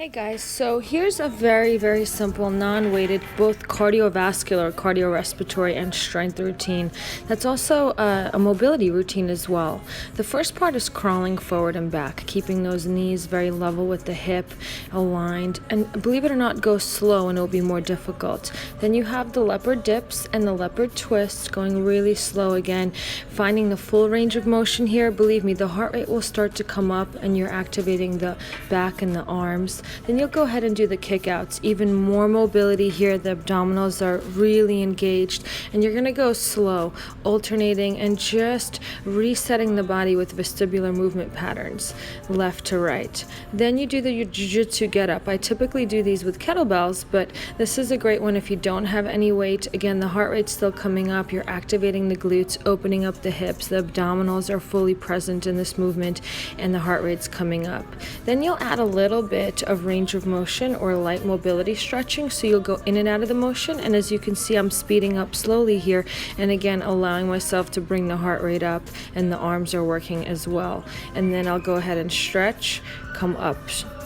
Hey guys, so here's a very simple non-weighted both cardiovascular, cardiorespiratory and strength routine that's also a mobility routine as well. The first part is crawling forward and back, keeping those knees very level with the hip aligned, and believe it or not, go slow and it'll be more difficult. Then you have the leopard dips and the leopard twist, going really slow again, finding the full range of motion here. Believe me, the heart rate will start to come up and you're activating the back and the arms. Then you'll go ahead and do the kickouts. Even more mobility here. The abdominals are really engaged, and you're going to go slow, alternating and just resetting the body with vestibular movement patterns, left to right. Then you do the jiu-jitsu get up. I typically do these with kettlebells, but this is a great one if you don't have any weight. Again, the heart rate's still coming up. You're activating the glutes, opening up the hips. The abdominals are fully present in this movement, and the heart rate's coming up. Then you'll add a little bit of range of motion or light mobility stretching, so you'll go in and out of the motion, and as you can see, I'm speeding up slowly here, and again allowing myself to bring the heart rate up, and the arms are working as well. And then I'll go ahead and stretch, come up,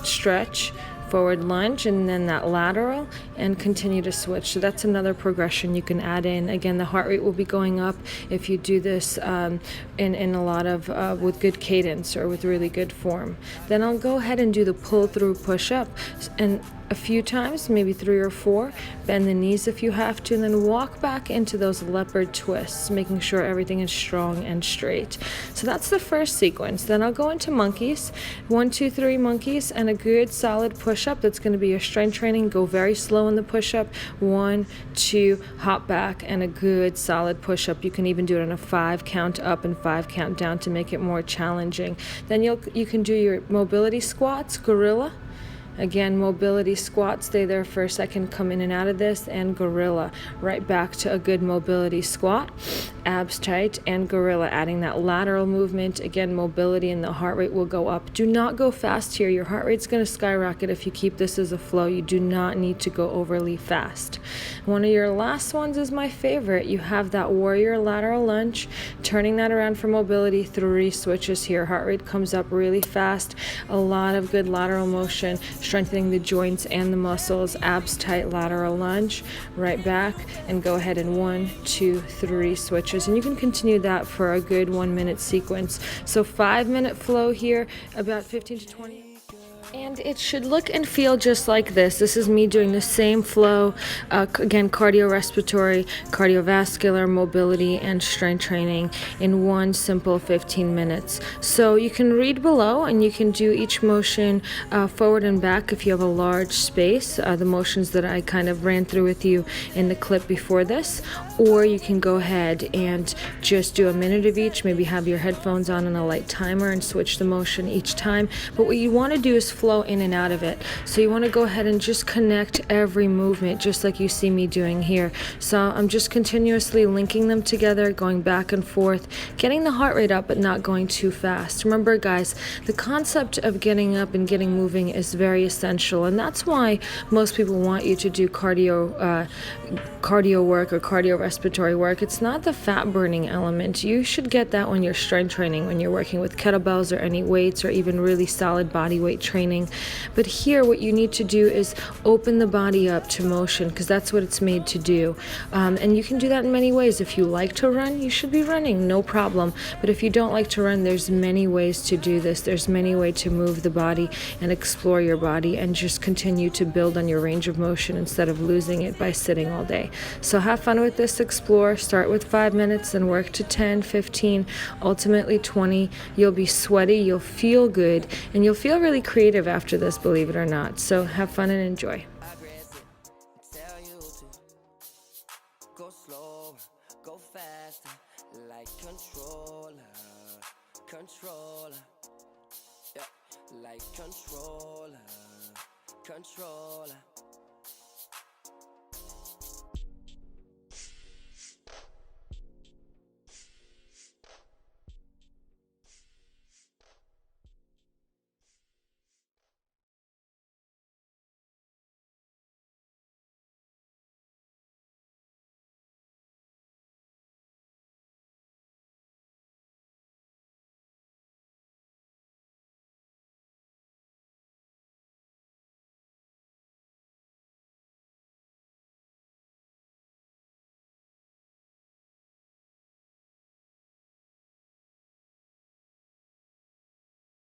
stretch, forward lunge, and then that lateral, and continue to switch. So that's another progression you can add in. Again, the heart rate will be going up if you do this in a lot of with good cadence or with really good form. Then I'll go ahead and do the pull through push up, and a few times, maybe 3 or 4. Bend the knees if you have to, and then walk back into those leopard twists, making sure everything is strong and straight. So that's the first sequence. Then I'll go into monkeys, 1, 2, 3 monkeys, and a good solid push-up. That's going to be your strength training. Go very slow in the push-up. 1, 2, hop back, and a good solid push-up. You can even do it on a 5 count up and 5 count down to make it more challenging. Then you can do your mobility squats, gorilla. Again, mobility squat, stay there for a second, come in and out of this, and gorilla. Right back to a good mobility squat, abs tight, and gorilla, adding that lateral movement. Again, mobility, and the heart rate will go up. Do not go fast here. Your heart rate's going to skyrocket if you keep this as a flow. You do not need to go overly fast. One of your last ones is my favorite. You have that warrior lateral lunge, turning that around for mobility, 3 switches here. Heart rate comes up really fast. A lot of good lateral motion, strengthening the joints and the muscles. Abs tight, lateral lunge, right back, and go ahead and 1, 2, 3 switches. And you can continue that for a good 1-minute sequence. So 5-minute flow here, about 15 to 20. And it should look and feel just like this. This is me doing the same flow. Again, cardiorespiratory, cardiovascular, mobility, and strength training in one simple 15 minutes. So you can read below, and you can do each motion forward and back if you have a large space, the motions that I kind of ran through with you in the clip before this. Or you can go ahead and just do a minute of each, maybe have your headphones on and a light timer and switch the motion each time. But what you want to do is flow in and out of it. So you want to go ahead and just connect every movement, just like you see me doing here. So I'm just continuously linking them together, going back and forth, getting the heart rate up but not going too fast. Remember guys, the concept of getting up and getting moving is very essential, and that's why most people want you to do cardio work or cardiorespiratory work. It's not the fat burning element. You should get that when you're strength training, when you're working with kettlebells or any weights or even really solid body weight training. But here what you need to do is open the body up to motion, because that's what it's made to do. And you can do that in many ways. If you like to run, you should be running, no problem. But if you don't like to run, there's many ways to do this. There's many ways to move the body and explore your body and just continue to build on your range of motion instead of losing it by sitting all day. So have fun with this, explore, start with 5 minutes and work to 10, 15, ultimately 20. You'll be sweaty, you'll feel good, and you'll feel really creative after this, believe it or not. So have fun and enjoy. Go slow, go faster, like controller, yeah, like controller.